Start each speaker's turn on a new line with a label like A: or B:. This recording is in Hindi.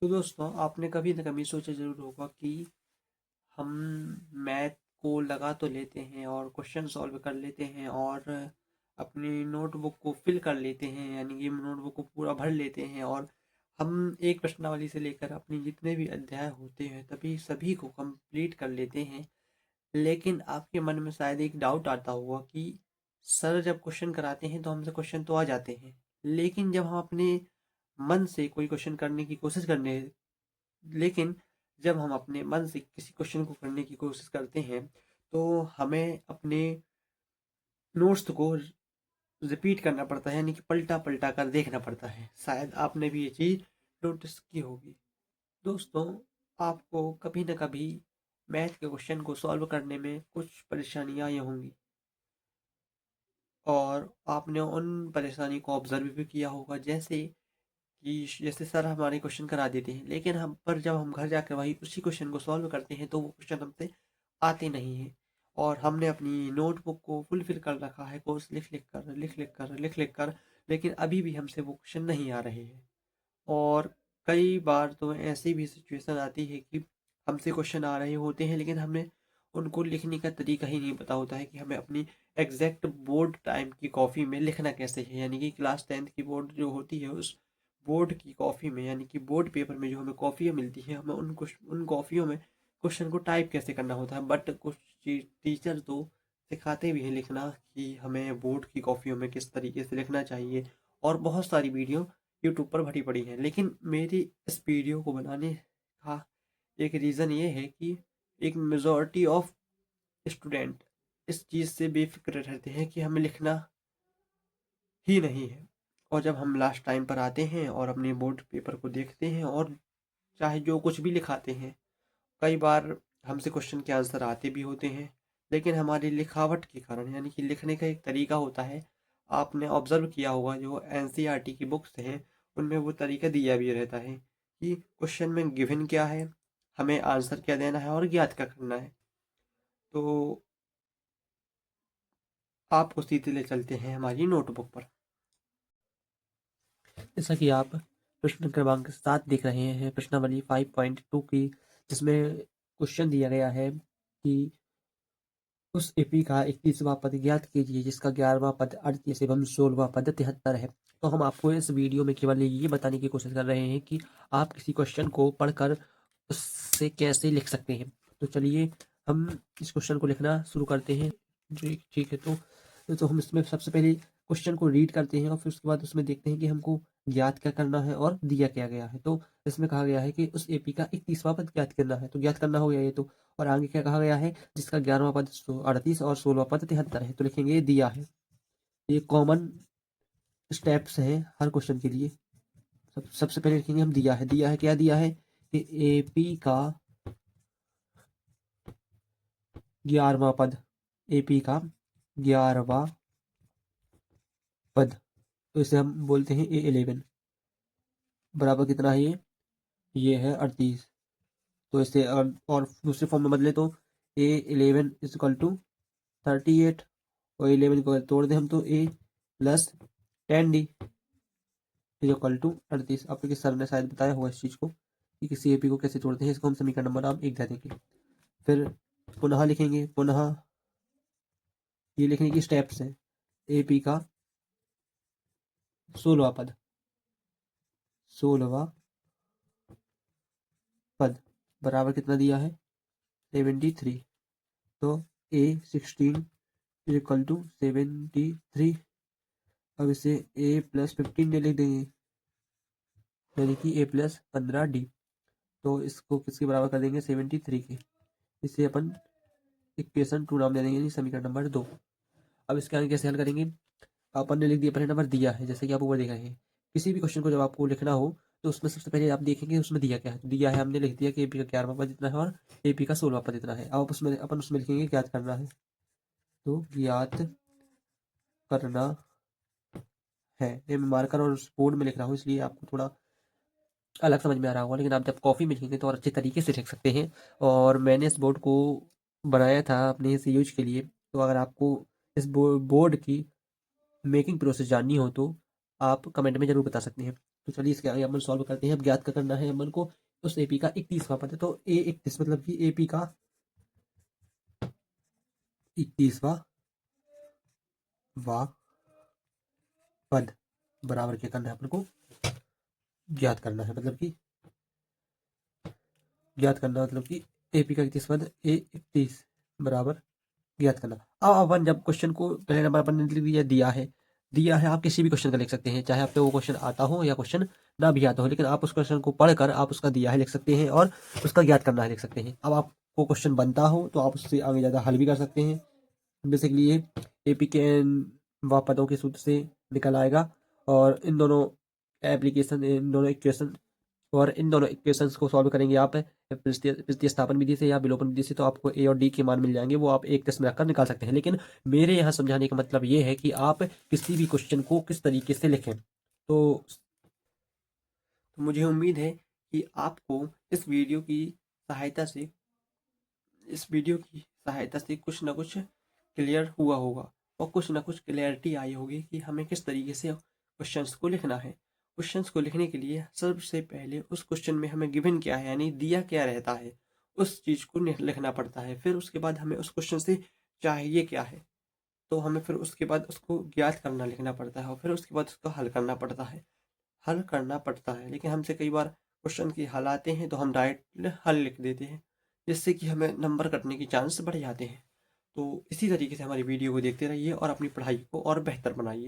A: तो दोस्तों आपने कभी ना कभी सोचा ज़रूर होगा कि हम मैथ को लगा तो लेते हैं और क्वेश्चन सॉल्व कर लेते हैं और अपनी नोटबुक को फिल कर लेते हैं, यानी कि नोटबुक को पूरा भर लेते हैं और हम एक प्रश्नावली से लेकर अपनी जितने भी अध्याय होते हैं तभी सभी को कंप्लीट कर लेते हैं। लेकिन आपके मन में शायद एक डाउट आता होगा कि सर जब क्वेश्चन कराते हैं तो हमसे क्वेश्चन तो आ जाते हैं, लेकिन जब हम अपने मन से कोई क्वेश्चन करने की कोशिश करने लेकिन जब हम अपने मन से किसी क्वेश्चन को करने की कोशिश करते हैं तो हमें अपने नोट्स को रिपीट करना पड़ता है, यानी कि पलटा पलटा कर देखना पड़ता है। शायद आपने भी ये चीज़ नोटिस की होगी। दोस्तों, आपको कभी ना कभी मैथ के क्वेश्चन को सॉल्व करने में कुछ परेशानियाँ आई होंगी और आपने उन परेशानी को ऑब्जर्व भी किया होगा, जैसे सर हमारे क्वेश्चन करा देते हैं, लेकिन हम पर जब हम घर जाकर वही उसी क्वेश्चन को सॉल्व करते हैं तो वो क्वेश्चन हमसे आते नहीं हैं और हमने अपनी नोटबुक को फुलफिल कर रखा है कोर्स लिख लिख कर, लेकिन अभी भी हमसे वो क्वेश्चन नहीं आ रहे हैं। और कई बार तो ऐसी भी सिचुएशन आती है कि हमसे क्वेश्चन आ रहे होते हैं लेकिन हमें उनको लिखने का तरीका ही नहीं पता होता है कि हमें अपनी एग्जैक्ट बोर्ड टाइम की कॉपी में लिखना कैसे है, यानी कि क्लास 10th की बोर्ड जो होती है उस बोर्ड की कॉफ़ी में, यानी कि बोर्ड पेपर में जो हमें कॉफ़ियाँ मिलती हैं, हमें उन कॉफ़ियों में क्वेश्चन को टाइप कैसे करना होता है। बट कुछ टीचर तो सिखाते भी हैं लिखना कि हमें बोर्ड की कॉफ़ियों में किस तरीके से लिखना चाहिए, और बहुत सारी वीडियो यूट्यूब पर भरी पड़ी हैं। लेकिन मेरी इस वीडियो को बनाने का एक रीज़न ये है कि एक मेजॉरिटी ऑफ स्टूडेंट इस चीज़ से बेफिक्र रहते हैं कि हमें लिखना ही नहीं है। और जब हम लास्ट टाइम पर आते हैं और अपने बोर्ड पेपर को देखते हैं और चाहे जो कुछ भी लिखाते हैं, कई बार हमसे क्वेश्चन के आंसर आते भी होते हैं, लेकिन हमारी लिखावट के कारण, यानी कि लिखने का एक तरीका होता है, आपने ऑब्जर्व किया होगा जो एनसीईआरटी की बुक्स हैं उनमें वो तरीका दिया भी रहता है कि क्वेश्चन में गिवन क्या है, हमें आंसर क्या देना है और ज्ञात क्या करना है। तो आपको सीधे ले चलते हैं हमारी नोटबुक पर। जैसा कि आप प्रश्न क्रमांक 7 देख रहे हैं, प्रश्नावली 5.2 की, जिसमें क्वेश्चन दिया गया है कि उस एपी का 31वां पद ज्ञात कीजिए जिसका 11वां पद 38 एवं 16वां पद 73 है। तो हम आपको इस वीडियो में केवल ये बताने की कोशिश कर रहे हैं कि आप किसी क्वेश्चन को पढ़कर उससे कैसे लिख सकते हैं। तो चलिए हम इस क्वेश्चन को लिखना शुरू करते हैं। जी ठीक है। तो हम इसमें सबसे पहले क्वेश्चन को रीड करते हैं और फिर उसके बाद उसमें देखते हैं कि हमको ज्ञात क्या करना है और दिया क्या गया है। तो इसमें कहा गया है कि उस एपी का 31वां पद ज्ञात करना है, तो ज्ञात करना हो गया ये तो। और आगे क्या कहा गया है, जिसका 11वां पद 38 और 16वां पद 73 है, तो लिखेंगे दिया है। ये कॉमन स्टेप्स हैं हर क्वेश्चन के लिए। सबसे पहले लिखेंगे हम दिया है। दिया है, क्या दिया है कि एपी का 11वां पद, एपी का 11वां पद, तो इसे हम बोलते हैं A11 बराबर कितना है ये है 38। तो इसे और दूसरे फॉर्म में बदले तो A11 इज इक्वल टू 38 और 11 को तोड़ दें हम तो A plus 10D is equal to 38। आपके सर ने शायद बताया होगा इस चीज़ को कि किसी एपी को कैसे तोड़ते हैं। इसको हम समीकरण नंबर नाम 1 दे देंगे। फिर पुनः लिखेंगे, पुनः ये लिखने की स्टेप्स हैं। एपी का 16वां पद, 16वां पद बराबर कितना दिया है 73। तो A16 इज इक्वल टू 73। अब इसे A प्लस 15 लिख देंगे, यानी कि A प्लस 15D। तो इसको किसके बराबर कर देंगे 73 के। इसे अपन इक्वेशन 2 नाम दे देंगे, यानी समीकरण नंबर 2। अब इसके आगे कैसे हल करेंगे, अपन ने लिख दिया, पहले नंबर दिया है, जैसे कि आप ऊपर देख रहे हैं। किसी भी क्वेश्चन को जब आपको लिखना हो तो उसमें सबसे पहले आप देखेंगे उसमें दिया क्या है। तो दिया है, हमने लिख दिया कि एपी का 11वां पद इतना है और एपी का 16वां पद इतना है। अब अपन उसमें लिखेंगे ज्ञात करना है। तो ज्ञात करना है, ये मैं मार्कर और बोर्ड में लिख रहा हूँ इसलिए आपको थोड़ा अलग समझ में आ रहा होगा, लेकिन आप जब कॉफ़ी में लिखेंगे तो और अच्छे तरीके से लिख सकते हैं। और मैंने इस बोर्ड को बनाया था अपने इस यूज के लिए। तो अगर आपको इस बोर्ड की मेकिंग प्रोसेस जाननी हो तो आप कमेंट में ज़रूर बता सकते हैं। तो चलिए इसके आगे अपन सॉल्व करते हैं। अब ज्ञात करना है अपन को उस एपी का 31वां पद है। तो A31 मतलब कि एपी का 31वां पद बराबर क्या करना है अपन को, ज्ञात करना है। मतलब कि ज्ञात करना मतलब कि एपी का 31 पद A31 बराबर ज्ञात करना। अब अपन जब क्वेश्चन को पहले नंबर अपन ने दिया है आप किसी भी क्वेश्चन का लिख सकते हैं, चाहे आपको वो क्वेश्चन आता हो या क्वेश्चन ना भी आता हो, लेकिन आप उस क्वेश्चन को पढ़कर आप उसका दिया है लिख सकते हैं और उसका ज्ञात करना है लिख सकते हैं। अब आपको क्वेश्चन बनता हो तो आप उससे आगे ज़्यादा हल भी कर सकते हैं। बेसिकली ये एपी के व पदों के सूत्र से निकल आएगा और इन दोनों इक्वेशंस को सॉल्व करेंगे आप प्रतिस्थापन विधि से या विलोपन विधि से, तो आपको ए और डी के मान मिल जाएंगे, वो आप एक टेस्ट में रखकर निकाल सकते हैं। लेकिन मेरे यहाँ समझाने का मतलब ये है कि आप किसी भी क्वेश्चन को किस तरीके से लिखें। तो मुझे उम्मीद है कि आपको इस वीडियो की सहायता से कुछ ना कुछ क्लियर हुआ होगा और कुछ ना कुछ क्लियरिटी आई होगी कि हमें किस तरीके से क्वेश्चंस को लिखना है। क्वेश्चंस को लिखने के लिए सबसे पहले उस क्वेश्चन में हमें गिवन क्या है, यानी दिया क्या रहता है, उस चीज़ को लिखना पड़ता है। फिर उसके बाद हमें उस क्वेश्चन से चाहिए क्या है, तो हमें फिर उसके बाद उसको ज्ञात करना लिखना पड़ता है और फिर उसके बाद उसको हल करना पड़ता है। लेकिन हमसे कई बार क्वेश्चन की हल आते हैं तो हम डायरेक्ट हल लिख देते हैं, जिससे कि हमें नंबर कटने के चांस बढ़ जाते हैं। तो इसी तरीके से हमारी वीडियो को देखते रहिए और अपनी पढ़ाई को और बेहतर बनाइए।